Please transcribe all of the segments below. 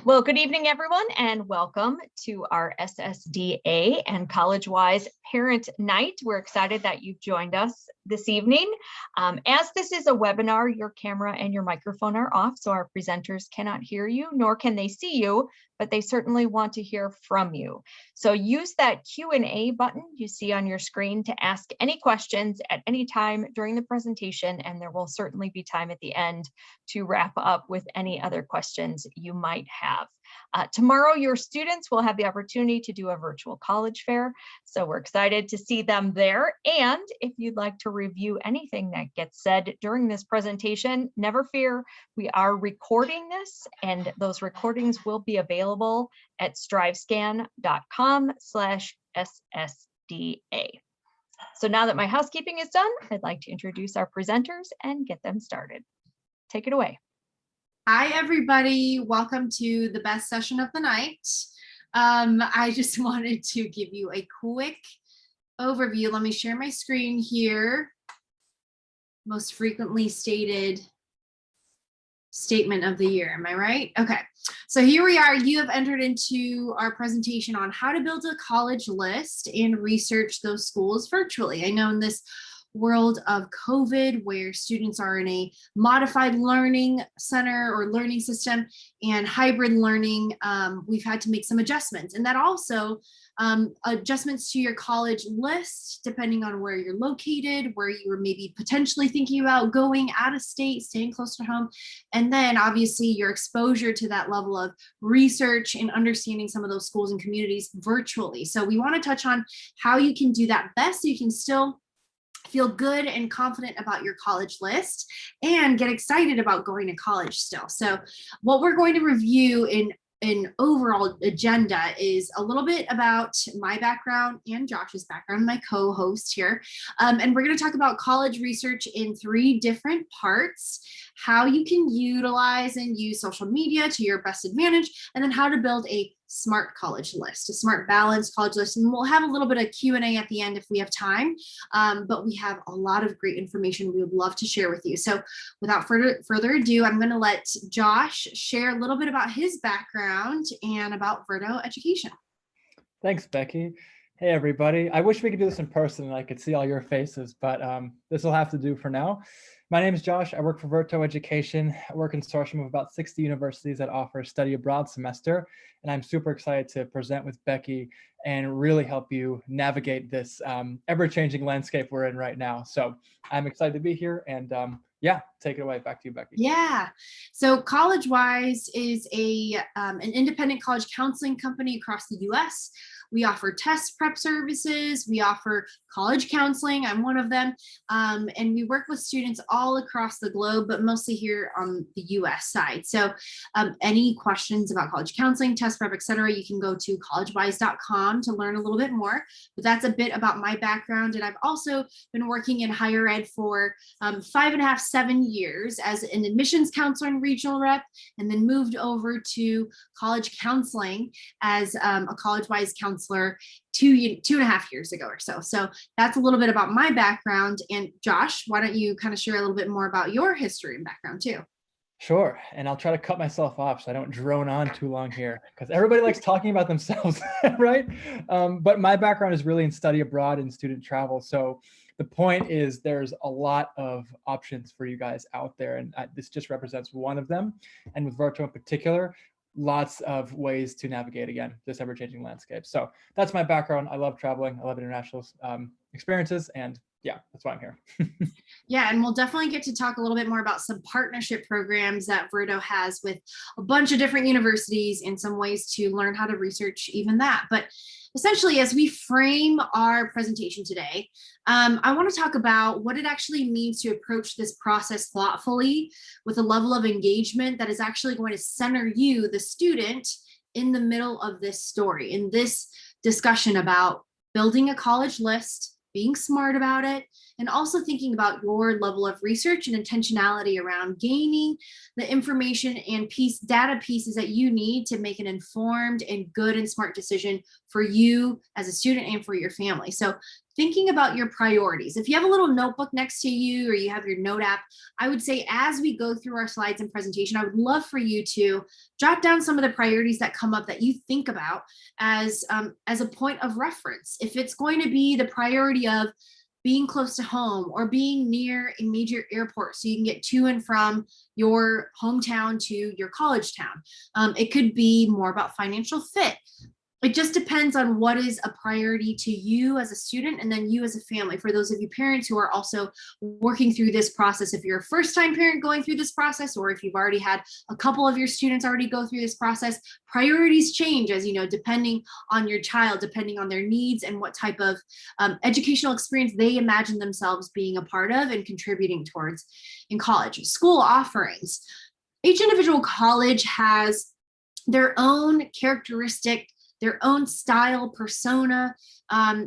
Well, good evening, everyone, and welcome to our SSDA and Collegewise Parent Night. We're excited that you've joined us this evening. As this is a webinar, your camera and your microphone are off, so our presenters cannot hear you, nor can they see you, but they certainly want to hear from you. So use that Q&A button you see on your screen to ask any questions at any time during the presentation, and there will certainly be time at the end to wrap up with any other questions you might have. Tomorrow, your students will have the opportunity to do a virtual college fair, so we're excited to see them there. And if you'd like to review anything that gets said during this presentation, never fear, we are recording this, and those recordings will be available at strivescan.com/SSDA. So now that my housekeeping is done, I'd like to introduce our presenters and get them started. Take it away. Hi, everybody. Welcome to the best session of the night. I just wanted to give you a quick overview. Let me share my screen here. Most frequently stated statement of the year. Am I right? Okay. So here we are. You have entered into our presentation on how to build a college list and research those schools virtually. I know in this world of COVID, where students are in a modified learning center or learning system and hybrid learning, we've had to make some adjustments, and that also adjustments to your college list, depending on where you're located, where you were maybe potentially thinking about going out of state, staying close to home, and then obviously your exposure to that level of research and understanding some of those schools and communities virtually. So we want to touch on how you can do that best so you can still feel good and confident about your college list and get excited about going to college still. So what we're going to review in an overall agenda is a little bit about my background and Josh's background, my co-host here. And we're going to talk about college research in 3 different parts: how you can utilize and use social media to your best advantage, and then how to build a smart college list, a smart balanced college list. And we'll have a little bit of Q&A at the end if we have time, but we have a lot of great information we would love to share with you. So without further ado, I'm going to let Josh share a little bit about his background and about Verto Education. Thanks, Becky. Hey, everybody. I wish we could do this in person and I could see all your faces, but this will have to do for now. My name is Josh. I work for Verto Education. I work in consortium of about 60 universities that offer a study abroad semester, and I'm super excited to present with Becky and really help you navigate this ever-changing landscape we're in right now. So I'm excited to be here, and yeah, take it away. Back to you, Becky. Yeah. So Collegewise is an independent college counseling company across the U.S. We offer test prep services. We offer college counseling. I'm one of them. And we work with students all across the globe, but mostly here on the US side. So any questions about college counseling, test prep, etc., you can go to collegewise.com to learn a little bit more. But that's a bit about my background. And I've also been working in higher ed for 5.5, 7 years as an admissions counselor and regional rep, and then moved over to college counseling as a Collegewise counselor 2.5 years ago or so. So that's a little bit about my background. And Josh, why don't you kind of share a little bit more about your history and background too? Sure. And I'll try to cut myself off so I don't drone on too long here, because everybody likes talking about themselves, right? But my background is really in study abroad and student travel. So the point is there's a lot of options for you guys out there, and this just represents one of them. And with Verto in particular, lots of ways to navigate, again, this ever-changing landscape. So that's my background. I love traveling. I love international experiences, and yeah, that's why I'm here. Yeah, and we'll definitely get to talk a little bit more about some partnership programs that Verto has with a bunch of different universities and some ways to learn how to research even that. But essentially, as we frame our presentation today, I want to talk about what it actually means to approach this process thoughtfully with a level of engagement that is actually going to center you, the student, in the middle of this story, in this discussion about building a college list, being smart about it, and also thinking about your level of research and intentionality around gaining the information and data pieces that you need to make an informed and good and smart decision for you as a student and for your family. So thinking about your priorities. If you have a little notebook next to you or you have your note app, I would say as we go through our slides and presentation, I would love for you to jot down some of the priorities that come up that you think about as a point of reference. If it's going to be the priority of being close to home or being near a major airport so you can get to and from your hometown to your college town. It could be more about financial fit. It just depends on what is a priority to you as a student and then you as a family. For those of you parents who are also working through this process, if you're a first-time parent going through this process, or if you've already had a couple of your students already go through this process, priorities change, as you know, depending on your child, depending on their needs and what type of educational experience they imagine themselves being a part of and contributing towards in college. School offerings. Each individual college has their own characteristic, their own style, persona.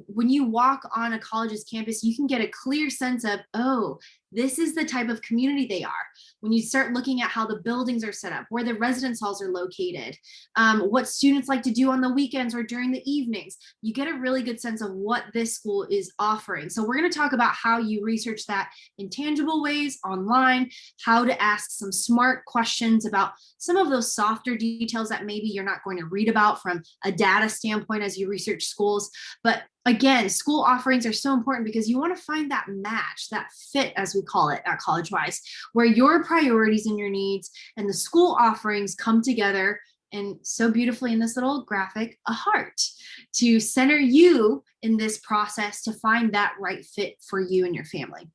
When you walk on a college's campus, you can get a clear sense of, oh, this is the type of community they are. When you start looking at how the buildings are set up, where the residence halls are located, what students like to do on the weekends or during the evenings, you get a really good sense of what this school is offering. So we're going to talk about how you research that in tangible ways online, how to ask some smart questions about some of those softer details that maybe you're not going to read about from a data standpoint as you research schools. But again, school offerings are so important because you want to find that match, that fit, as we call it at Collegewise, where your priorities and your needs and the school offerings come together, and so beautifully in this little graphic, a heart to center you in this process to find that right fit for you and your family.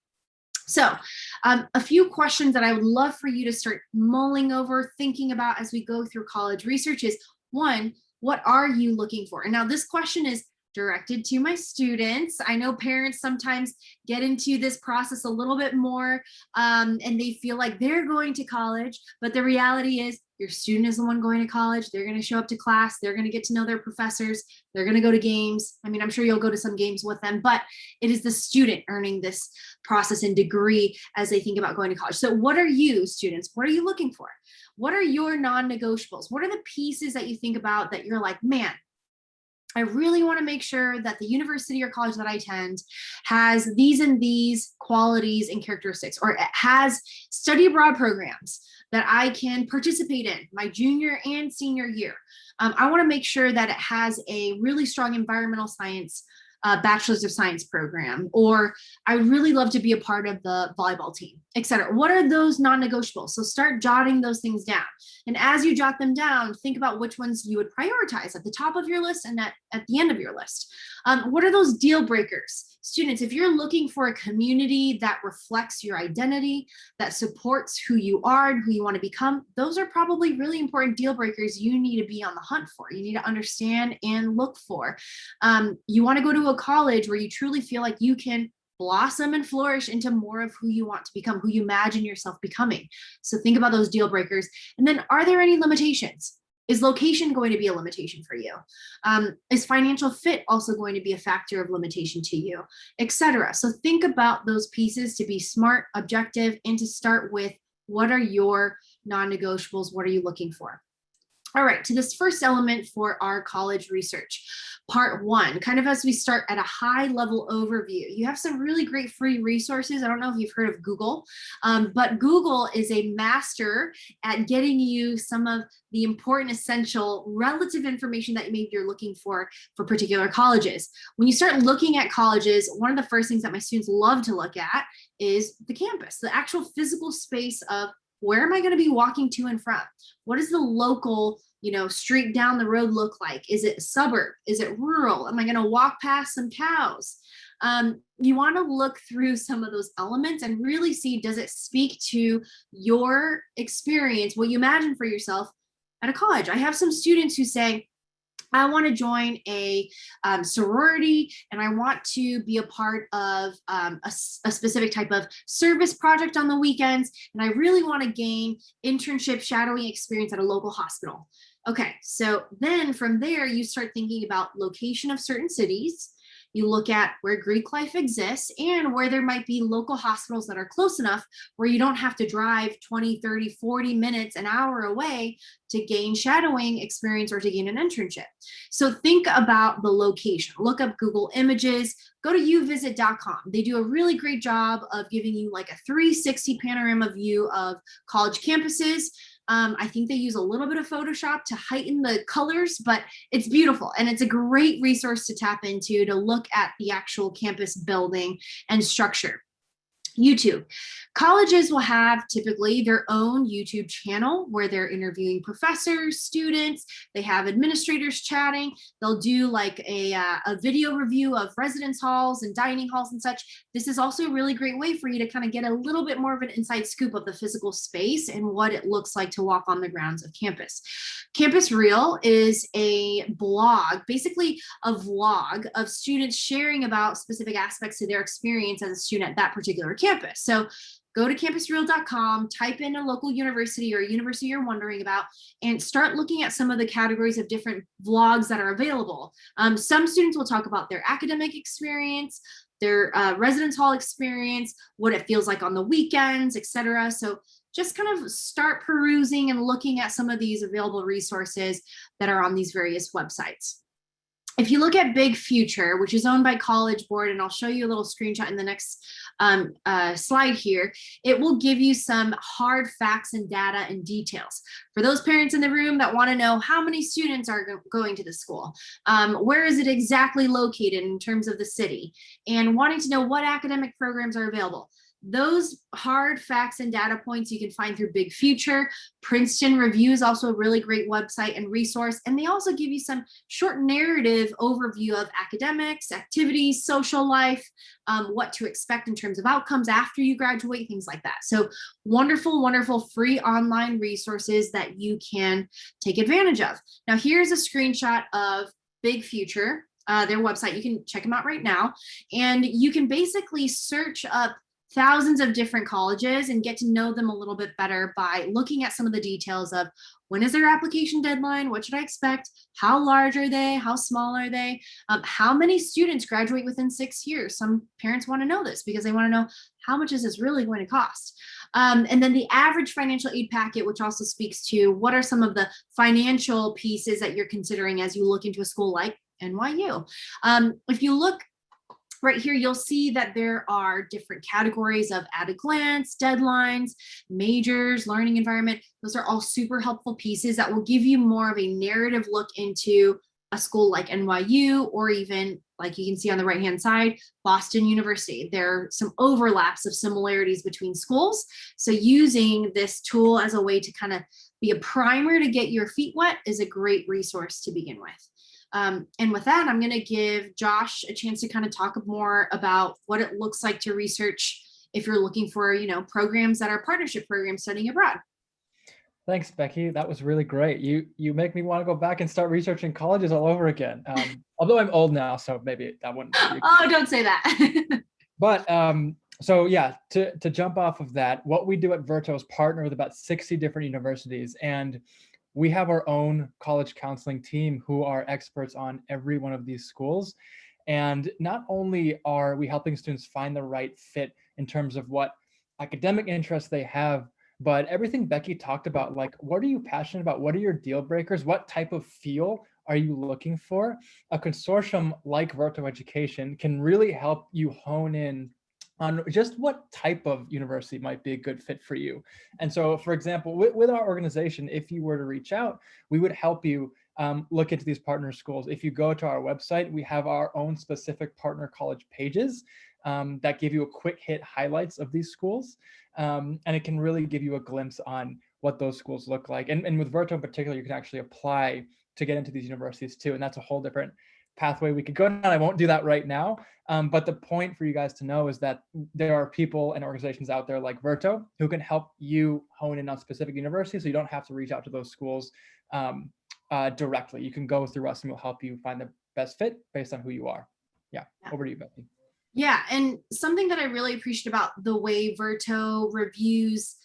So a few questions that I would love for you to start mulling over, thinking about as we go through college research is, one, what are you looking for? And now this question is directed to my students. I know parents sometimes get into this process a little bit more and they feel like they're going to college, but the reality is your student is the one going to college. They're going to show up to class. They're going to get to know their professors. They're going to go to games. I mean, I'm sure you'll go to some games with them, but it is the student earning this process and degree as they think about going to college. So what are you, students? What are you looking for? What are your non-negotiables? What are the pieces that you think about that you're like, man, I really want to make sure that the university or college that I attend has these and these qualities and characteristics, or it has study abroad programs that I can participate in my junior and senior year. I want to make sure that it has a really strong environmental science bachelor's of science program, or I would really love to be a part of the volleyball team, etc. What are those non-negotiables? So start jotting those things down. And as you jot them down, think about which ones you would prioritize at the top of your list and at the end of your list. What are those deal breakers? Students, if you're looking for a community that reflects your identity, that supports who you are and who you want to become, those are probably really important deal breakers you need to be on the hunt for. You need to understand and look for. You want to go to a college where you truly feel like you can blossom and flourish into more of who you want to become, who you imagine yourself becoming. So think about those deal breakers. And then, are there any limitations? Is location going to be a limitation for you? Is financial fit also going to be a factor of limitation to you, etc.? So think about those pieces to be smart, objective, and to start with, what are your non-negotiables? What are you looking for? All right, to this first element for our college research. Part one, kind of as we start at a high level overview, you have some really great free resources. I don't know if you've heard of Google, but Google is a master at getting you some of the important, essential, relative information that maybe you're looking for particular colleges. When you start looking at colleges, one of the first things that my students love to look at is the campus, the actual physical space of where am I going to be walking to and from? What is the local, street down the road look like? Is it a suburb? Is it rural? Am I going to walk past some cows? You want to look through some of those elements and really see, does it speak to your experience, what you imagine for yourself at a college? I have some students who say, I want to join a sorority and I want to be a part of a specific type of service project on the weekends. And I really want to gain internship shadowing experience at a local hospital. Okay, so then from there, you start thinking about location of certain cities. You look at where Greek life exists and where there might be local hospitals that are close enough where you don't have to drive 20, 30, 40 minutes, an hour away to gain shadowing experience or to gain an internship. So think about the location. Look up Google Images, go to uvisit.com. They do a really great job of giving you like a 360 panorama view of college campuses. I think they use a little bit of Photoshop to heighten the colors, but it's beautiful. And it's a great resource to tap into to look at the actual campus building and structure. YouTube. Colleges will have typically their own YouTube channel where they're interviewing professors, students, they have administrators chatting. They'll do like a video review of residence halls and dining halls and such. This is also a really great way for you to kind of get a little bit more of an inside scoop of the physical space and what it looks like to walk on the grounds of campus. Campus Reel is a blog, basically a vlog of students sharing about specific aspects of their experience as a student at that particular campus. So go to campusreel.com, type in a local university or a university you're wondering about, and start looking at some of the categories of different vlogs that are available. Some students will talk about their academic experience, their residence hall experience, what it feels like on the weekends, etc. So just kind of start perusing and looking at some of these available resources that are on these various websites. If you look at Big Future, which is owned by College Board, and I'll show you a little screenshot in the next slide here, it will give you some hard facts and data and details. For those parents in the room that want to know how many students are going to the school, where is it exactly located in terms of the city, and wanting to know what academic programs are available. Those hard facts and data points you can find through Big Future. Princeton Review is also a really great website and resource. And they also give you some short narrative overview of academics, activities, social life, what to expect in terms of outcomes after you graduate, things like that. So wonderful, wonderful free online resources that you can take advantage of. Now, here's a screenshot of Big Future, their website. You can check them out right now. And you can basically search up thousands of different colleges and get to know them a little bit better by looking at some of the details of when is their application deadline, what should I expect, how large are they, how small are they, how many students graduate within 6 years. Some parents want to know this because they want to know how much is this really going to cost. And then the average financial aid packet, which also speaks to what are some of the financial pieces that you're considering as you look into a school like NYU. If you look right here, you'll see that there are different categories of at a glance, deadlines, majors, learning environment. Those are all super helpful pieces that will give you more of a narrative look into a school like NYU, or even like you can see on the right-hand side, Boston University. There are some overlaps of similarities between schools. So using this tool as a way to kind of be a primer to get your feet wet is a great resource to begin with. And with that, I'm going to give Josh a chance to kind of talk more about what it looks like to research if you're looking for, programs that are partnership programs studying abroad. Thanks, Becky. That was really great. You make me want to go back and start researching colleges all over again. Although I'm old now, so maybe that wouldn't be. Oh, don't say that. But so yeah, to jump off of that, what we do at Verto is partner with about 60 different universities, and we have our own college counseling team who are experts on every one of these schools. And not only are we helping students find the right fit in terms of what academic interests they have, but everything Becky talked about, like what are you passionate about? What are your deal breakers? What type of feel are you looking for? A consortium like Verto Education can really help you hone in on just what type of university might be a good fit for you. And so, for example, with our organization, if you were to reach out, we would help you look into these partner schools. If you go to our website, we have our own specific partner college pages that give you a quick hit highlights of these schools. And it can really give you a glimpse on what those schools look like. And with Verto in particular, you can actually apply to get into these universities too. And that's a whole different pathway we could go down. I won't do that right now. But the point for you guys to know is that there are people and organizations out there like Verto who can help you hone in on specific universities, so you don't have to reach out to those schools directly. You can go through us and we'll help you find the best fit based on who you are. Yeah. Over to you, Becky. Yeah, and something that I really appreciate about the way Verto reviews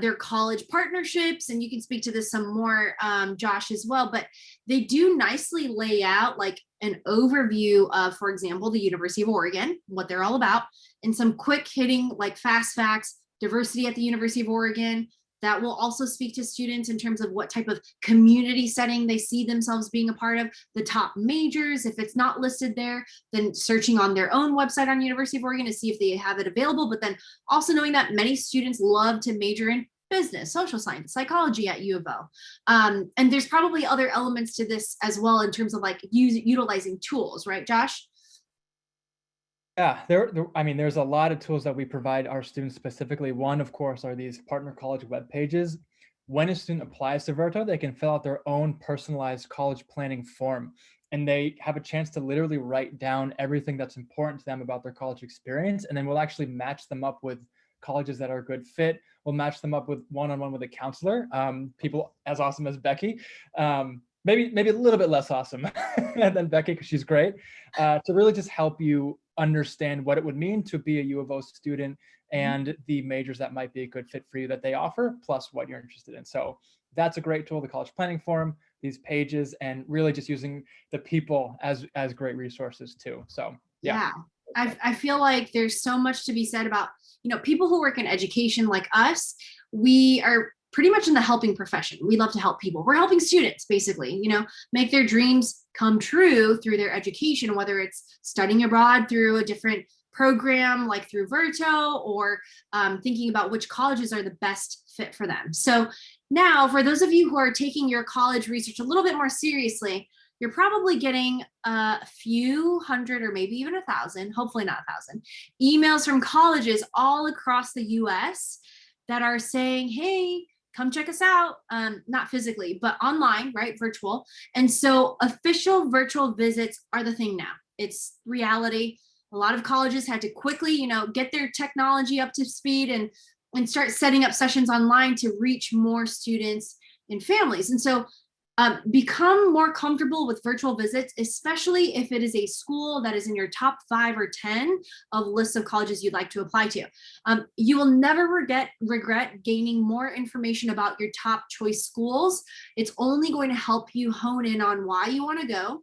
their college partnerships, and you can speak to this some more, Josh, as well, but they do nicely lay out like an overview of, for example, the University of Oregon, what they're all about, and some quick hitting like fast facts, diversity at the University of Oregon. That will also speak to students in terms of what type of community setting they see themselves being a part of, the top majors. If it's not listed there, then searching on their own website on University of Oregon to see if they have it available, but then also knowing that many students love to major in business, social science, psychology at U of O. And there's probably other elements to this as well in terms of like utilizing tools, right, Josh? Yeah, I mean, there's a lot of tools that we provide our students specifically. One, of course, are these partner college web pages. When a student applies to Virto, they can fill out their own personalized college planning form, and they have a chance to literally write down everything that's important to them about their college experience. And then we'll actually match them up with colleges that are a good fit. We'll match them up with one-on-one with a counselor, people as awesome as Becky. Maybe a little bit less awesome than Becky because she's great, to really just help you understand what it would mean to be a U of O student and the majors that might be a good fit for you that they offer, plus what you're interested in. So that's a great tool, the college planning forum, these pages, and really just using the people as great resources too. So yeah. I feel like there's so much to be said about, people who work in education like us. We are pretty much in the helping profession. We love to help people. We're helping students basically, make their dreams come true through their education, whether it's studying abroad through a different program like through Virto, or thinking about which colleges are the best fit for them. So now for those of you who are taking your college research a little bit more seriously, you're probably getting a few hundred or maybe even 1,000, hopefully not 1,000, emails from colleges all across the US that are saying, hey, come check us out, not physically, but online, right? Virtual. And so official virtual visits are the thing now. It's reality. A lot of colleges had to quickly, get their technology up to speed and start setting up sessions online to reach more students and families. And so become more comfortable with virtual visits, especially if it is a school that is in your top 5 or 10 of lists of colleges you'd like to apply to. You will never regret gaining more information about your top choice schools. It's only going to help you hone in on why you want to go,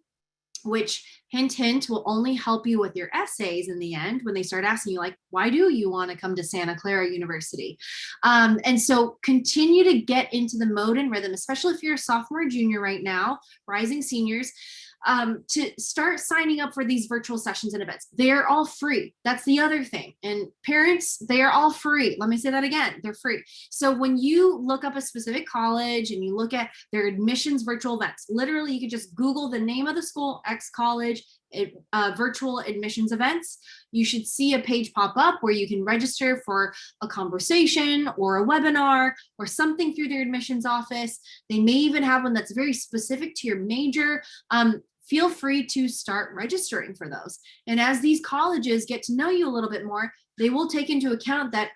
which, hint, hint, will only help you with your essays in the end when they start asking you, like, why do you want to come to Santa Clara University? And so continue to get into the mode and rhythm, especially if you're a sophomore or junior right now, rising seniors, to start signing up for these virtual sessions and events. They're all free. That's the other thing. And parents, they are all free. Let me say that again. They're free. So when you look up a specific college and you look at their admissions virtual events, literally you could just Google the name of the school, X college, virtual admissions events. You should see a page pop up where you can register for a conversation or a webinar or something through their admissions office. They may even have one that's very specific to your major. Feel free to start registering for those. And as these colleges get to know you a little bit more, they will take into account that,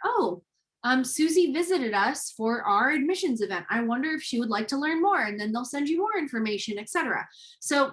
Susie visited us for our admissions event. I wonder if she would like to learn more, and then they'll send you more information, etc. So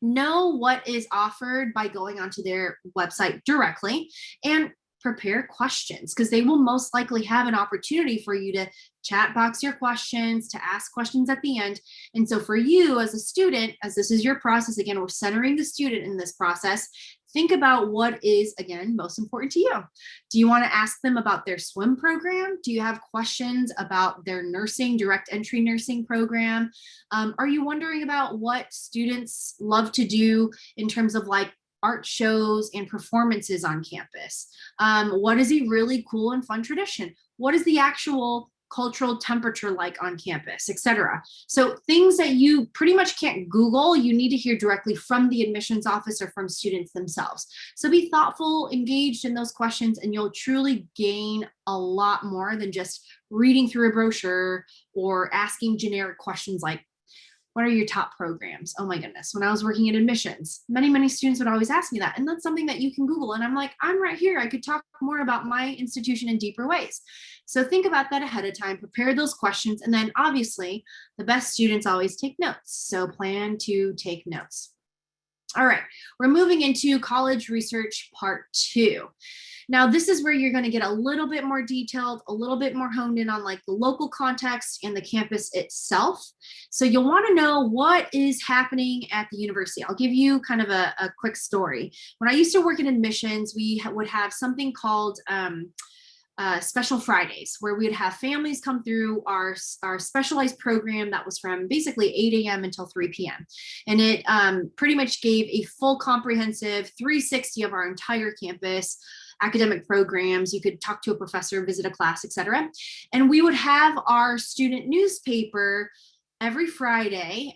know what is offered by going onto their website directly, and prepare questions, because they will most likely have an opportunity for you to chat box your questions, to ask questions at the end. And so for you as a student, as this is your process, again, we're centering the student in this process. Think about what is, again, most important to you. Do you want to ask them about their swim program? Do you have questions about their nursing, direct entry nursing program? Are you wondering about what students love to do in terms of like art shows and performances on campus? What is a really cool and fun tradition? What is the actual cultural temperature like on campus, etc. So things that you pretty much can't Google, you need to hear directly from the admissions office or from students themselves. So be thoughtful, engaged in those questions, and you'll truly gain a lot more than just reading through a brochure or asking generic questions like, what are your top programs? Oh my goodness. When I was working in admissions, many students would always ask me that. And that's something that you can Google. And I'm like, I'm right here. I could talk more about my institution in deeper ways. So think about that ahead of time, prepare those questions. And then obviously the best students always take notes. So plan to take notes. All right, we're moving into college research part 2. Now, this is where you're going to get a little bit more detailed, a little bit more honed in on like the local context and the campus itself. So you'll want to know what is happening at the university. I'll give you kind of a quick story. When I used to work in admissions, we would have something called Special Fridays, where we would have families come through our specialized program that was from basically 8 a.m. until 3 p.m. And it pretty much gave a full comprehensive 360 of our entire campus, academic programs. You could talk to a professor, visit a class, etc. And we would have our student newspaper every Friday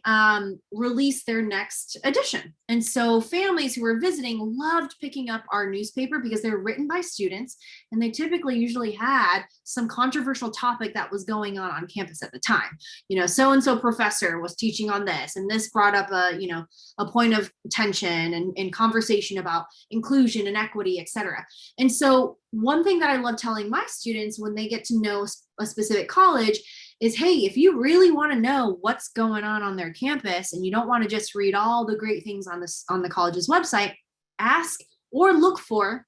release their next edition. And so families who were visiting loved picking up our newspaper because they're written by students, and they typically usually had some controversial topic that was going on campus at the time. You know, so-and-so professor was teaching on this, and this brought up a point of tension and conversation about inclusion and equity, etc. And so one thing that I love telling my students when they get to know a specific college is, hey, if you really want to know what's going on their campus and you don't want to just read all the great things on the college's website, ask or look for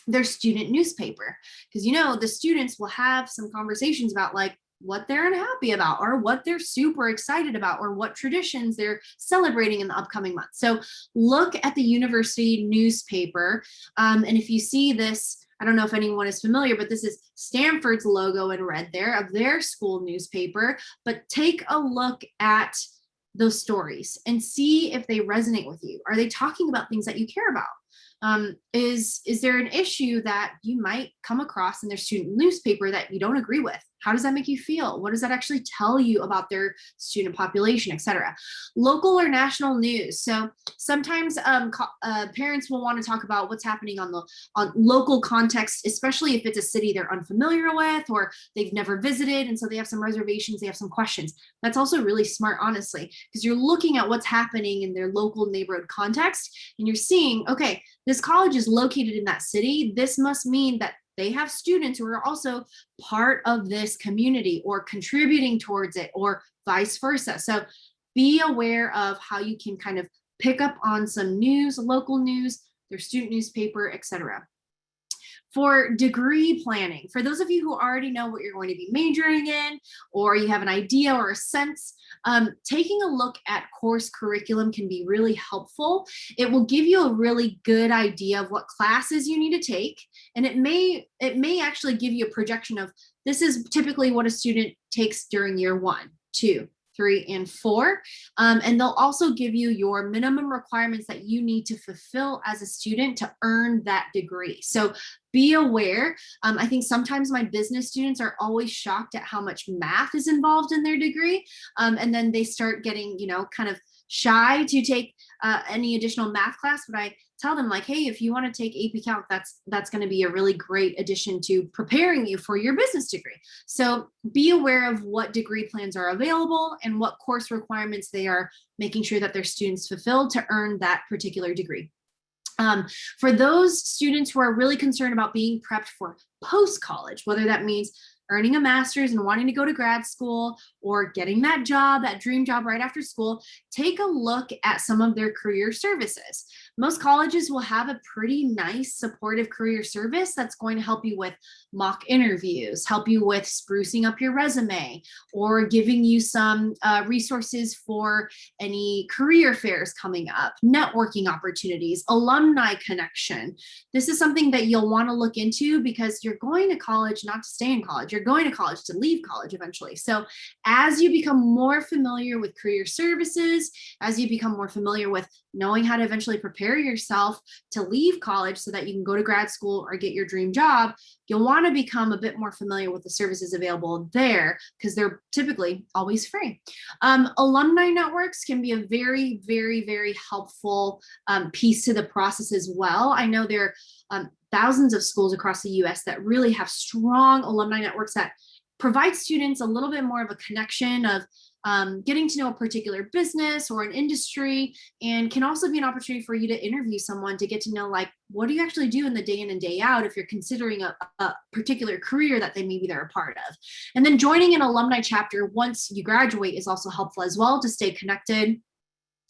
their student newspaper, because the students will have some conversations about like what they're unhappy about or what they're super excited about or what traditions they're celebrating in the upcoming month. So look at the university newspaper, and if you see this, I don't know if anyone is familiar, but this is Stanford's logo in red there of their school newspaper. But take a look at those stories and see if they resonate with you. Are they talking about things that you care about? Is there an issue that you might come across in their student newspaper that you don't agree with? How does that make you feel? What does that actually tell you about their student population, et cetera? Local or national news. So sometimes parents will want to talk about what's happening on local context, especially if it's a city they're unfamiliar with or they've never visited. And so they have some reservations, they have some questions. That's also really smart, honestly, because you're looking at what's happening in their local neighborhood context and you're seeing, okay, this college is located in that city. This must mean that they have students who are also part of this community or contributing towards it or vice versa. So be aware of how you can kind of pick up on some news, local news, their student newspaper, etc. For degree planning, for those of you who already know what you're going to be majoring in, or you have an idea or a sense, taking a look at course curriculum can be really helpful. It will give you a really good idea of what classes you need to take, and it may actually give you a projection of this is typically what a student takes during year 1, 2, 3, and 4. And they'll also give you your minimum requirements that you need to fulfill as a student to earn that degree. So be aware. I think sometimes my business students are always shocked at how much math is involved in their degree. And then they start getting, kind of shy to take any additional math class, but I tell them like, hey, if you want to take AP Calc, that's going to be a really great addition to preparing you for your business degree. So be aware of what degree plans are available and what course requirements they are making sure that their students fulfill to earn that particular degree. For those students who are really concerned about being prepped for post-college, whether that means earning a master's and wanting to go to grad school or getting that job, that dream job right after school, take a look at some of their career services. Most colleges will have a pretty nice supportive career service that's going to help you with mock interviews, help you with sprucing up your resume, or giving you some resources for any career fairs coming up, networking opportunities, alumni connection. This is something that you'll want to look into because you're going to college not to stay in college. You're going to college to leave college eventually. So as you become more familiar with career services, as you become more familiar with knowing how to eventually prepare yourself to leave college so that you can go to grad school or get your dream job, you'll want to become a bit more familiar with the services available there because they're typically always free. Alumni networks can be a very, very, very helpful piece to the process as well. I know there are thousands of schools across the US that really have strong alumni networks that provide students a little bit more of a connection of getting to know a particular business or an industry, and can also be an opportunity for you to interview someone to get to know, like, what do you actually do in the day in and day out if you're considering a particular career that maybe they're a part of. And then joining an alumni chapter once you graduate is also helpful as well to stay connected.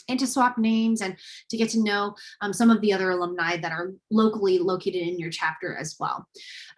and to swap names and to get to know some of the other alumni that are locally located in your chapter as well.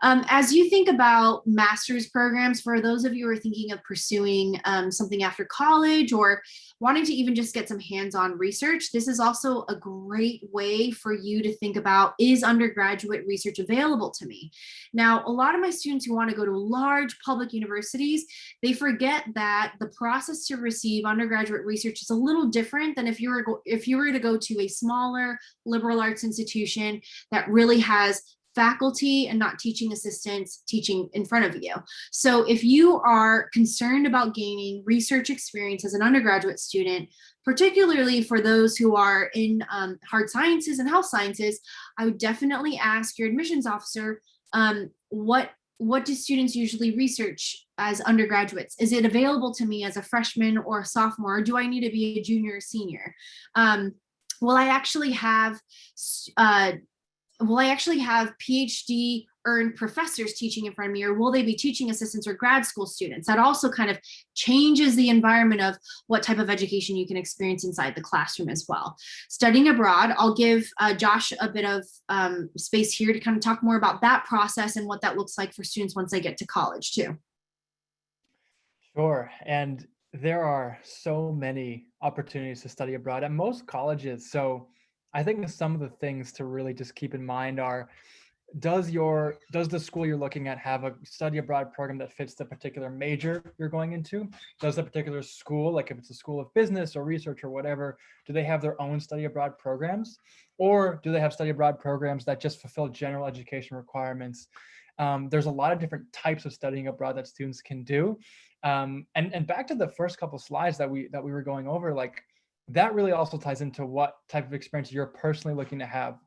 As you think about master's programs, for those of you who are thinking of pursuing something after college or wanting to even just get some hands-on research, this is also a great way for you to think about, is undergraduate research available to me? Now, a lot of my students who want to go to large public universities, they forget that the process to receive undergraduate research is a little different than if you were to go to a smaller liberal arts institution that really has faculty and not teaching assistants teaching in front of you. So if you are concerned about gaining research experience as an undergraduate student, particularly for those who are in hard sciences and health sciences, I would definitely ask your admissions officer, what do students usually research as undergraduates? Is it available to me as a freshman or a sophomore? Or do I need to be a junior or senior? Will I actually have PhD earned professors teaching in front of me, or will they be teaching assistants or grad school students? That also kind of changes the environment of what type of education you can experience inside the classroom as well. Studying abroad, I'll give Josh a bit of space here to kind of talk more about that process and what that looks like for students once they get to college too. Sure. And there are so many opportunities to study abroad at most colleges. So I think some of the things to really just keep in mind are, does the school you're looking at have a study abroad program that fits the particular major you're going into? Does the particular school, like if it's a school of business or research or whatever, do they have their own study abroad programs? Or do they have study abroad programs that just fulfill general education requirements? There's a lot of different types of studying abroad that students can do. And back to the first couple slides that we were going over, like, that really also ties into what type of experience you're personally looking to have.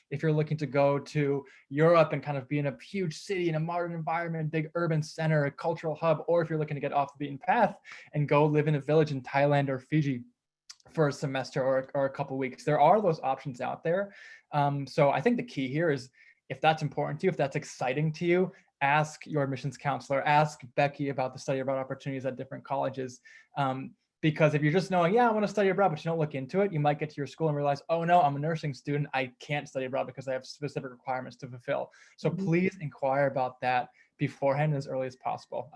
If you're looking to go to Europe and kind of be in a huge city, in a modern environment, big urban center, a cultural hub, or if you're looking to get off the beaten path and go live in a village in Thailand or Fiji for a semester or a couple weeks, there are those options out there. So I think the key here is, if that's important to you, if that's exciting to you, ask your admissions counselor, ask Becky about the study abroad opportunities at different colleges. Because if you're just knowing, yeah, I want to study abroad, but you don't look into it, you might get to your school and realize, oh no, I'm a nursing student, I can't study abroad because I have specific requirements to fulfill. So please inquire about that beforehand as early as possible.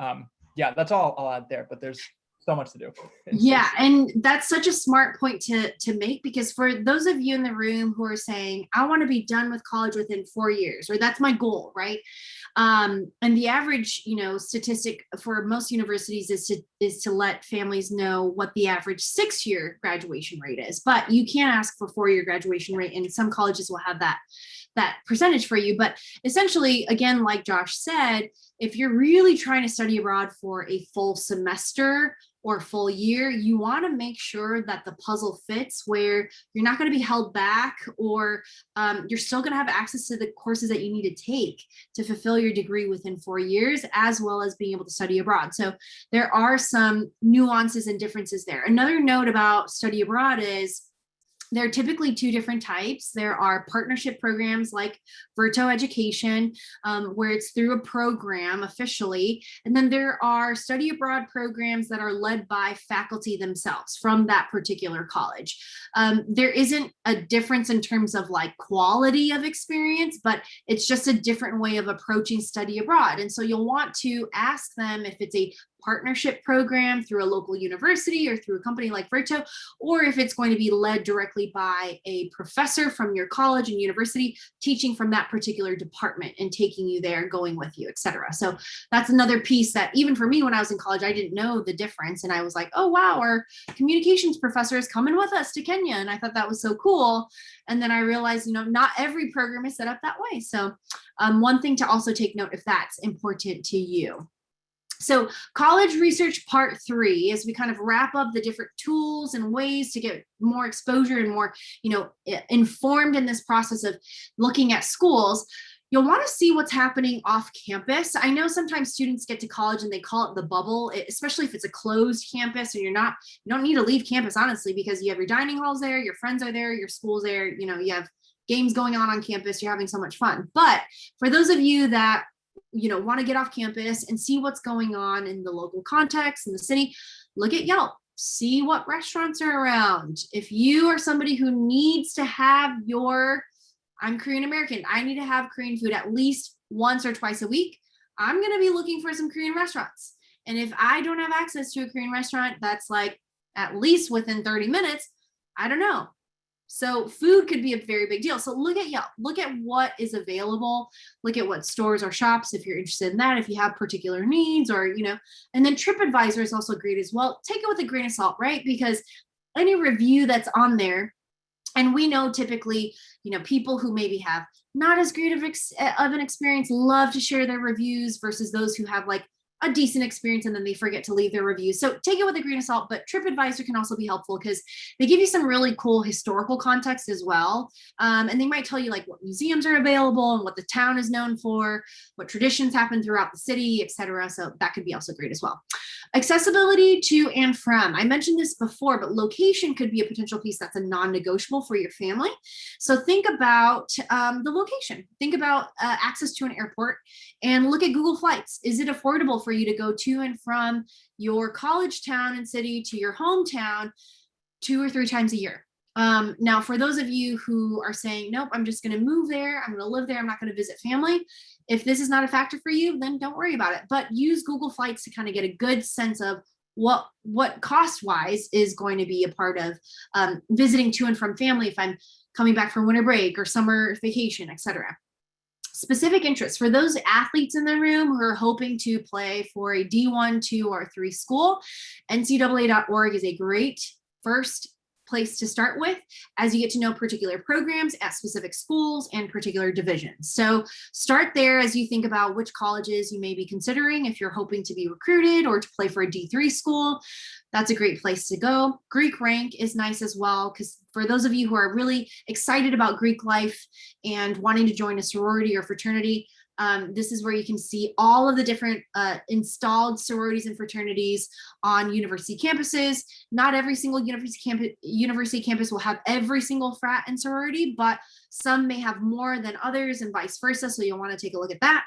Yeah, that's all I'll add there, but there's so much to do. Yeah, and that's such a smart point to make, because for those of you in the room who are saying, I want to be done with college within 4 years, or that's my goal, right? And the average, statistic for most universities is to let families know what the average 6-year graduation rate is. But you can't ask for 4-year graduation rate, and some colleges will have that percentage for you. But essentially, again, like Josh said, if you're really trying to study abroad for a full semester or full year, you want to make sure that the puzzle fits, where you're not going to be held back, or you're still going to have access to the courses that you need to take to fulfill your degree within 4 years, as well as being able to study abroad. So there are some nuances and differences there. Another note about study abroad is, there are typically 2 different types. There are partnership programs like Virto Education, where it's through a program officially. And then there are study abroad programs that are led by faculty themselves from that particular college. There isn't a difference in terms of like quality of experience, but it's just a different way of approaching study abroad. And so you'll want to ask them if it's a partnership program through a local university or through a company like Virto, or if it's going to be led directly by a professor from your college and university teaching from that particular department and taking you there, going with you, etc. So that's another piece that even for me when I was in college, I didn't know the difference. And I was like, oh, wow, our communications professor is coming with us to Kenya. And I thought that was so cool. And then I realized, not every program is set up that way. So one thing to also take note if that's important to you. So college research part 3, as we kind of wrap up the different tools and ways to get more exposure and more, informed in this process of looking at schools, you'll want to see what's happening off campus. I know sometimes students get to college and they call it the bubble, especially if it's a closed campus and you don't need to leave campus, honestly, because you have your dining halls there, your friends are there, your school's there, you have games going on campus, you're having so much fun. But for those of you that want to get off campus and see what's going on in the local context in the city, look at Yelp. see what restaurants are around. If you are somebody who needs to have I'm Korean American, I need to have Korean food at least once or twice a week, I'm going to be looking for some Korean restaurants. And if I don't have access to a Korean restaurant that's like at least within 30 minutes, I don't know. So food could be a very big deal. So look at Yelp, look at what is available, look at what stores or shops, if you're interested in that, if you have particular needs or, and then TripAdvisor is also great as well. Take it with a grain of salt, right? Because any review that's on there, and we know typically, people who maybe have not as great of an experience love to share their reviews versus those who have like a decent experience and then they forget to leave their reviews. So take it with a grain of salt, but TripAdvisor can also be helpful because they give you some really cool historical context as well. And they might tell you like what museums are available and what the town is known for, what traditions happen throughout the city, etc. So that could be also great as well. Accessibility to and from. I mentioned this before, but location could be a potential piece that's a non-negotiable for your family. So think about the location. Think about access to an airport and look at Google Flights. Is it affordable for you to go to and from your college town and city to your hometown 2 or 3 times a year? Now, for those of you who are saying, nope, I'm just going to move there, I'm going to live there, I'm not going to visit family. If this is not a factor for you, then don't worry about it. But use Google Flights to kind of get a good sense of what cost-wise is going to be a part of visiting to and from family if I'm coming back from winter break or summer vacation, etc. Specific interests. For those athletes in the room who are hoping to play for a D1, 2, or 3 school, ncaa.org is a great first place to start with as you get to know particular programs at specific schools and particular divisions. So start there as you think about which colleges you may be considering if you're hoping to be recruited or to play for a D3 school. That's a great place to go. Greek rank is nice as well, because for those of you who are really excited about Greek life and wanting to join a sorority or fraternity, this is where you can see all of the different installed sororities and fraternities on university campuses. Not every single university campus will have every single frat and sorority, but some may have more than others and vice versa. So you'll want to take a look at that.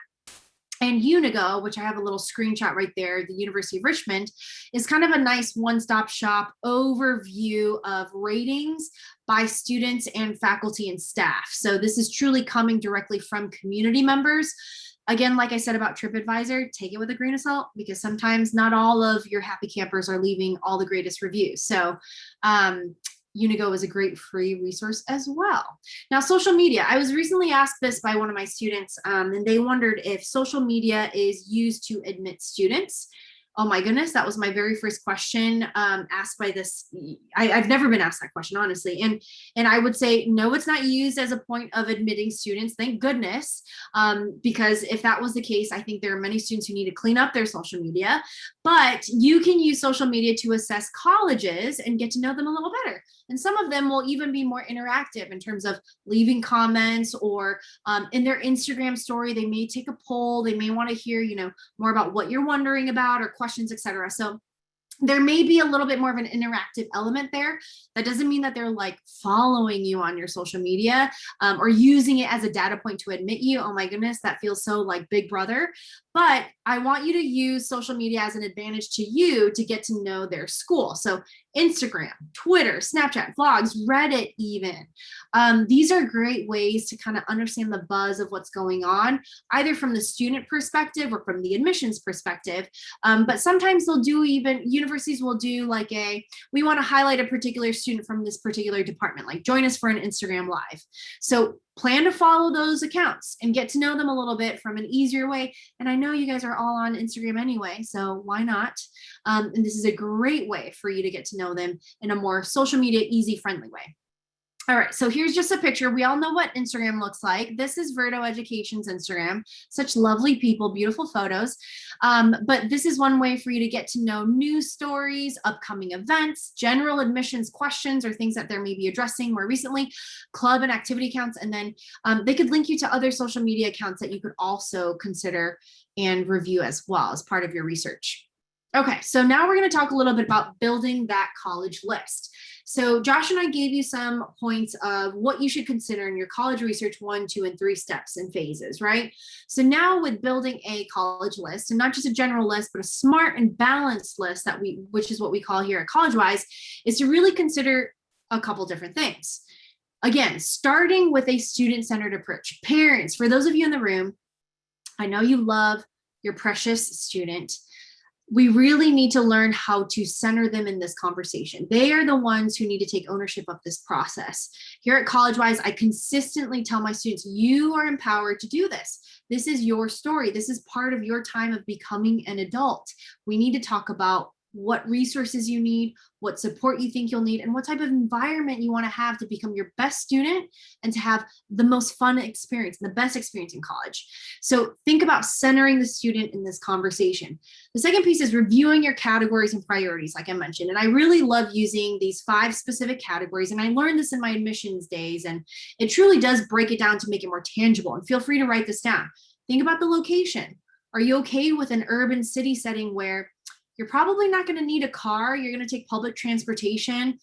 And Unigo, which I have a little screenshot right there, the University of Richmond, is kind of a nice one-stop shop overview of ratings by students and faculty and staff. So this is truly coming directly from community members. Again, like I said about TripAdvisor, take it with a grain of salt because sometimes not all of your happy campers are leaving all the greatest reviews. So Unigo is a great free resource as well. Now, social media. I was recently asked this by one of my students, and they wondered if social media is used to admit students. Oh my goodness, that was my very first question asked by this. I've never been asked that question, honestly. And I would say, no, it's not used as a point of admitting students, thank goodness. Because if that was the case, I think there are many students who need to clean up their social media. But you can use social media to assess colleges and get to know them a little better. And some of them will even be more interactive in terms of leaving comments or in their Instagram story, they may take a poll. They may want to hear, more about what you're wondering about or questions, etc. So there may be a little bit more of an interactive element there. That doesn't mean that they're like following you on your social media or using it as a data point to admit you. Oh my goodness, that feels so like Big Brother. But I want you to use social media as an advantage to you to get to know their school. So Instagram, Twitter, Snapchat, vlogs, Reddit even. These are great ways to kind of understand the buzz of what's going on, either from the student perspective or from the admissions perspective. But sometimes universities will do like we want to highlight a particular student from this particular department, like join us for an Instagram live. So plan to follow those accounts and get to know them a little bit from an easier way. And I know you guys are all on Instagram anyway, so why not? And this is a great way for you to get to know them in a more social media, easy, friendly way. All right, so here's just a picture. We all know what Instagram looks like. This is Verdo Education's Instagram. Such lovely people, beautiful photos. But this is one way for you to get to know news stories, upcoming events, general admissions questions, or things that they're maybe addressing more recently, club and activity accounts, and then they could link you to other social media accounts that you could also consider and review as well as part of your research. Okay, so now we're going to talk a little bit about building that college list. So Josh and I gave you some points of what you should consider in your college research 1, 2, and 3 steps and phases, right? So now with building a college list, and not just a general list, but a smart and balanced list which is what we call here at Collegewise, is to really consider a couple different things. Again, starting with a student-centered approach. Parents, for those of you in the room, I know you love your precious student. We really need to learn how to center them in this conversation. They are the ones who need to take ownership of this process. Here at Collegewise, I consistently tell my students, you are empowered to do this. This is your story. This is part of your time of becoming an adult. We need to talk about what resources you need, what support you think you'll need, and what type of environment you want to have to become your best student and to have the most fun experience, the best experience in college. So think about centering the student in this conversation. The second piece is reviewing your categories and priorities, like I mentioned. And I really love using these 5 specific categories. And I learned this in my admissions days, and it truly does break it down to make it more tangible. And feel free to write this down. Think about the location. Are you okay with an urban city setting where you're probably not going to need a car? You're going to take public transportation.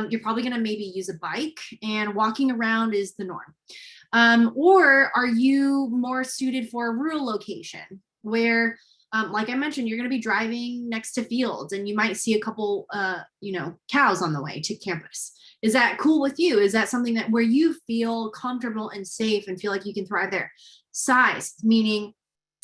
You're probably going to maybe use a bike, and walking around is the norm. Or are you more suited for a rural location where, like I mentioned, you're going to be driving next to fields and you might see a couple, cows on the way to campus? Is that cool with you? Is that something that where you feel comfortable and safe and feel like you can thrive there? Size, meaning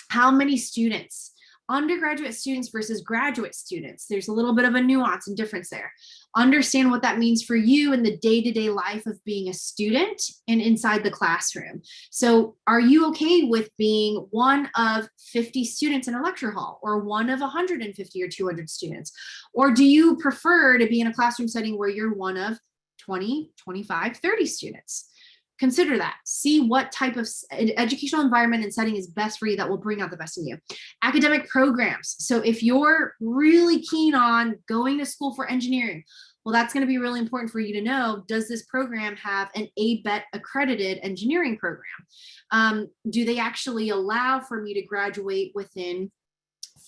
how many students? Undergraduate students versus graduate students. There's a little bit of a nuance and difference there. Understand what that means for you in the day-to-day life of being a student and inside the classroom. So are you okay with being one of 50 students in a lecture hall, or one of 150 or 200 students? Or do you prefer to be in a classroom setting where you're one of 20, 25, 30 students? Consider that. See what type of educational environment and setting is best for you that will bring out the best in you. Academic programs. So if you're really keen on going to school for engineering, well, that's going to be really important for you to know, does this program have an ABET accredited engineering program? Do they actually allow for me to graduate within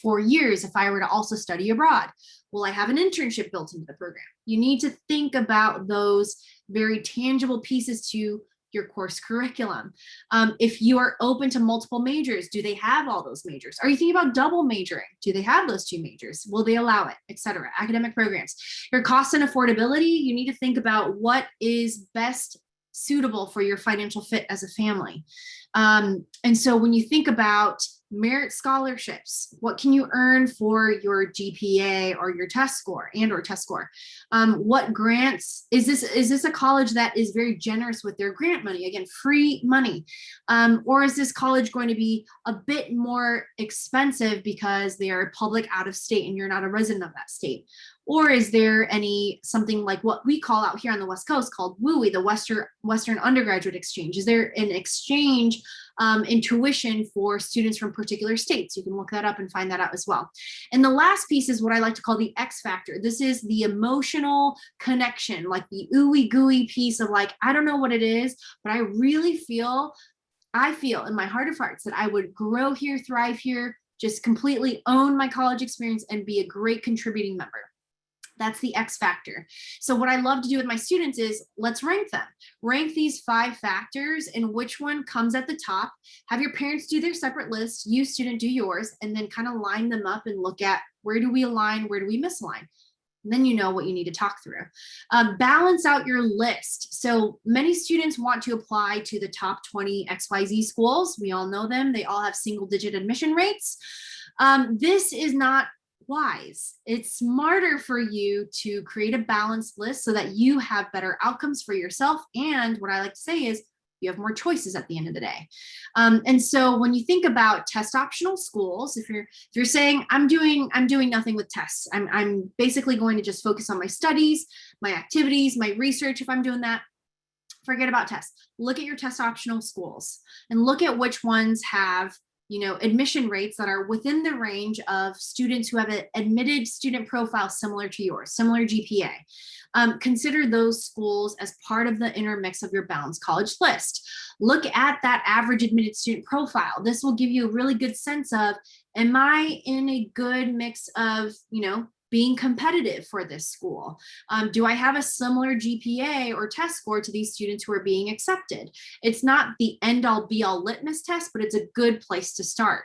4 years if I were to also study abroad? Will I have an internship built into the program? You need to think about those very tangible pieces to your course curriculum. If you are open to multiple majors, do they have all those majors? Are you thinking about double majoring? Do they have those 2 majors? Will they allow it, etc.? Academic programs. Your cost and affordability, you need to think about what is best suitable for your financial fit as a family. And so when you think about merit scholarships, what can you earn for your GPA or your test score or test score? What grants, is this a college that is very generous with their grant money? Again, free money. Or is this college going to be a bit more expensive because they are public out of state and you're not a resident of that state? Or is there something like what we call out here on the West Coast called WUI, the Western Undergraduate Exchange? Is there an exchange in tuition for students from particular states? You can look that up and find that out as well. And the last piece is what I like to call the X factor. This is the emotional connection, like the ooey gooey piece of like, I don't know what it is, but I really feel in my heart of hearts that I would grow here, thrive here, just completely own my college experience and be a great contributing member. That's the X factor. So what I love to do with my students is let's rank them. Rank these 5 factors and which one comes at the top. Have your parents do their separate list, you student do yours, and then kind of line them up and look at where do we align, where do we misalign? And then you know what you need to talk through. Balance out your list. So many students want to apply to the top 20 XYZ schools. We all know them. They all have single-digit admission rates. This is not wise. It's smarter for you to create a balanced list so that you have better outcomes for yourself. And what I like to say is you have more choices at the end of the day. And so when you think about test optional schools, if you're saying I'm doing nothing with tests, I'm basically going to just focus on my studies, my activities, my research. If I'm doing that, forget about tests. Look at your test optional schools and look at which ones have admission rates that are within the range of students who have an admitted student profile similar to yours, similar GPA. Consider those schools as part of the intermix of your balanced college list. Look at that average admitted student profile. This will give you a really good sense of, am I in a good mix of, being competitive for this school? Do I have a similar GPA or test score to these students who are being accepted? It's not the end all be all litmus test, but it's a good place to start.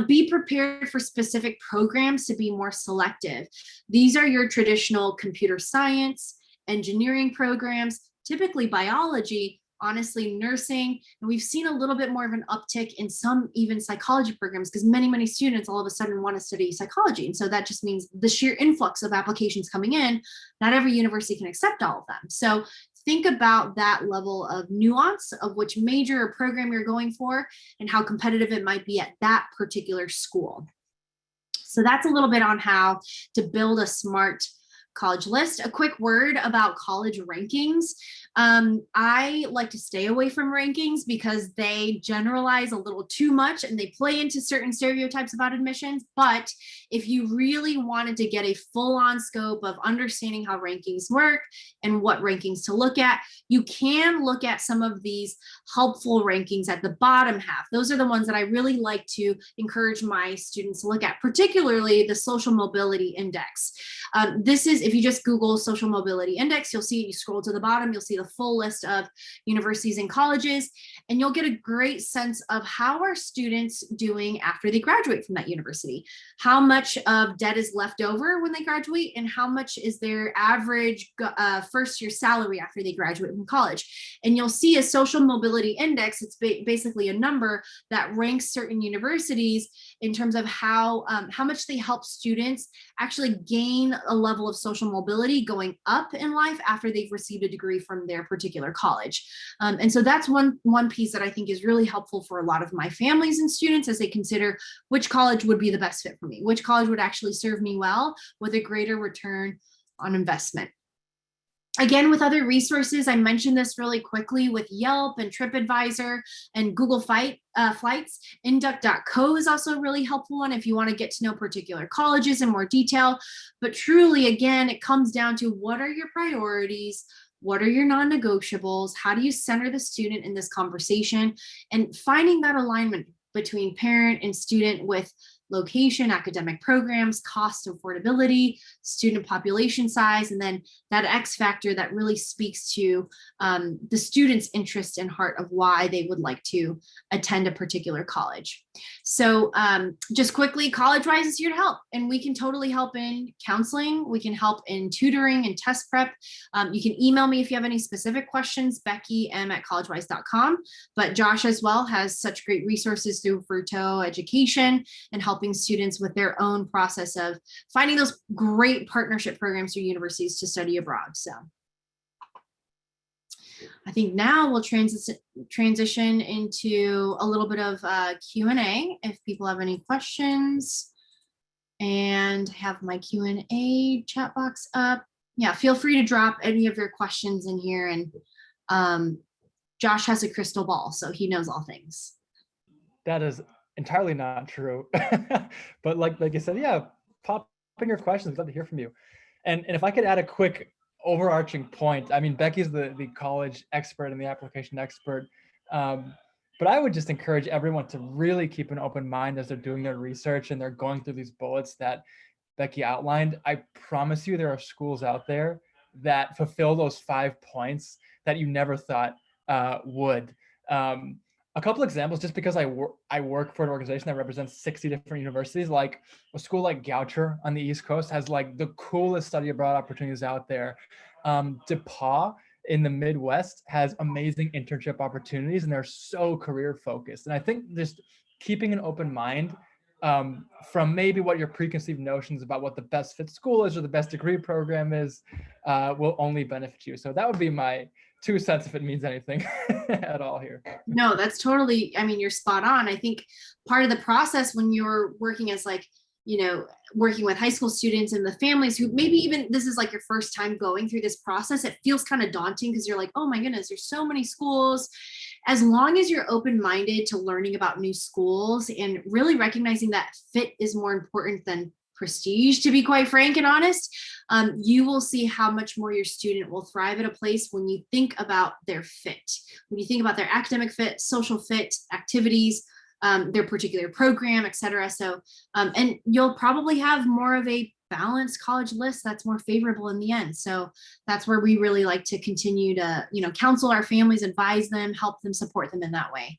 Be prepared for specific programs to be more selective. These are your traditional computer science, engineering programs, typically biology, honestly, nursing, and we've seen a little bit more of an uptick in some even psychology programs because many students all of a sudden want to study psychology. And so that just means the sheer influx of applications coming in, not every university can accept all of them. So think about that level of nuance of which major or program you're going for and how competitive it might be at that particular school. So that's a little bit on how to build a smart college list. A quick word about college rankings. I like to stay away from rankings because they generalize a little too much and they play into certain stereotypes about admissions. But if you really wanted to get a full-on scope of understanding how rankings work and what rankings to look at, you can look at some of these helpful rankings at the bottom half. Those are the ones that I really like to encourage my students to look at, particularly the Social Mobility Index. This is, if you just Google Social Mobility Index, you'll see, you scroll to the bottom, you'll see the full list of universities and colleges, and you'll get a great sense of how are students doing after they graduate from that university. How much of debt is left over when they graduate, and how much is their average first year salary after they graduate from college. And you'll see a Social Mobility Index, it's basically a number that ranks certain universities in terms of how much they help students actually gain a level of social mobility going up in life after they've received a degree from their particular college. And so that's one piece that I think is really helpful for a lot of my families and students as they consider which college would be the best fit for me, which college would actually serve me well with a greater return on investment. Again, with other resources, I mentioned this really quickly with Yelp and TripAdvisor and Google Flights. Induct.co is also a really helpful one if you want to get to know particular colleges in more detail. But truly, again, it comes down to what are your priorities? What are your non-negotiables? How do you center the student in this conversation? And finding that alignment between parent and student with location, academic programs, cost, affordability, student population size, and then that X factor that really speaks to the student's interest and heart of why they would like to attend a particular college. So just quickly, Collegewise is here to help, and we can totally help in counseling. We can help in tutoring and test prep. You can email me if you have any specific questions, beckym@collegewise.com. But Josh as well has such great resources through Fruto Education and helping students with their own process of finding those great partnership programs through universities to study abroad. So I think now we'll transition into a little bit of Q&A if people have any questions, and have my Q&A chat box up. Yeah, feel free to drop any of your questions in here, and Josh has a crystal ball, so he knows all things. That is entirely not true. But like you said, yeah, pop in your questions. We'd love to hear from you. And if I could add a quick overarching point, I mean, Becky's the college expert and the application expert. But I would just encourage everyone to really keep an open mind as they're doing their research and they're going through these bullets that Becky outlined. I promise you there are schools out there that fulfill those 5 points that you never thought would. A couple examples, just because I work for an organization that represents 60 different universities, like a school like Goucher on the East Coast has like the coolest study abroad opportunities out there. DePauw in the Midwest has amazing internship opportunities, and they're so career focused. And I think just keeping an open mind from maybe what your preconceived notions about what the best fit school is or the best degree program is will only benefit you. So that would be my 2 cents if it means anything at all here. No, that's totally, I mean, you're spot on. I think part of the process when you're working as like, you know, working with high school students and the families who maybe even this is like your first time going through this process, it feels kind of daunting because you're like, oh my goodness, there's so many schools. As long as you're open-minded to learning about new schools and really recognizing that fit is more important than prestige, to be quite frank and honest, you will see how much more your student will thrive at a place when you think about their fit, when you think about their academic fit, social fit, activities, their particular program, et cetera. So, and you'll probably have more of a balanced college list that's more favorable in the end. So that's where we really like to continue to, counsel our families, advise them, help them, support them in that way.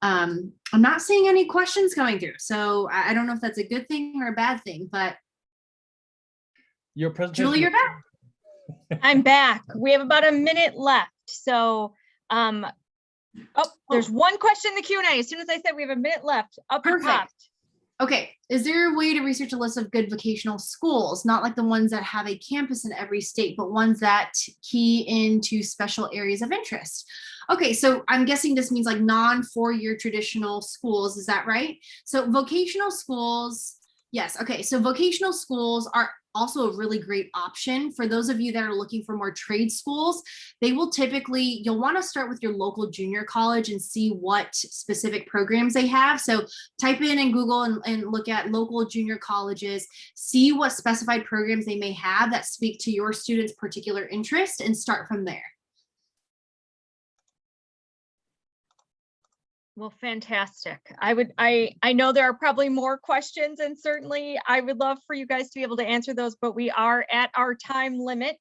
I'm not seeing any questions coming through, so I don't know if that's a good thing or a bad thing, but Your presentation. Julie, you're back. I'm back. We have about a minute left. So, there's one question in the Q&A. As soon as I said we have a minute left, up it Perfect. popped. Okay, is there a way to research a list of good vocational schools, not like the ones that have a campus in every state, but ones that key into special areas of interest? Okay, so I'm guessing this means like non-four-year traditional schools, is that right? So vocational schools, yes, okay, so vocational schools are also a really great option for those of you that are looking for more trade schools. They will typically, you'll want to start with your local junior college and see what specific programs they have. So type in Google and look at local junior colleges, see what specified programs they may have that speak to your students' particular interest, and start from there. Well, fantastic. I know there are probably more questions, and certainly I would love for you guys to be able to answer those, but we are at our time limit.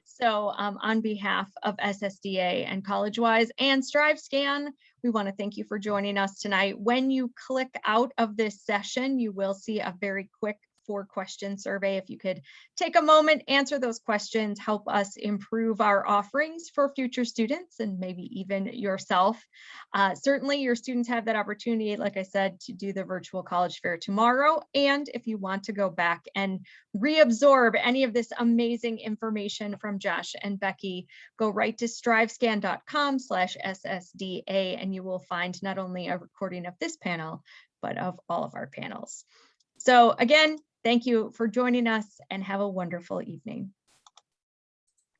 So on behalf of SSDA and Collegewise and StriveScan, we want to thank you for joining us tonight. When you click out of this session, you will see a very quick 4-question survey. If you could take a moment, answer those questions, help us improve our offerings for future students and maybe even yourself. Certainly your students have that opportunity, like I said, to do the virtual college fair tomorrow. And if you want to go back and reabsorb any of this amazing information from Josh and Becky, go right to strivescan.com/SSDA and you will find not only a recording of this panel, but of all of our panels. So again, thank you for joining us and have a wonderful evening.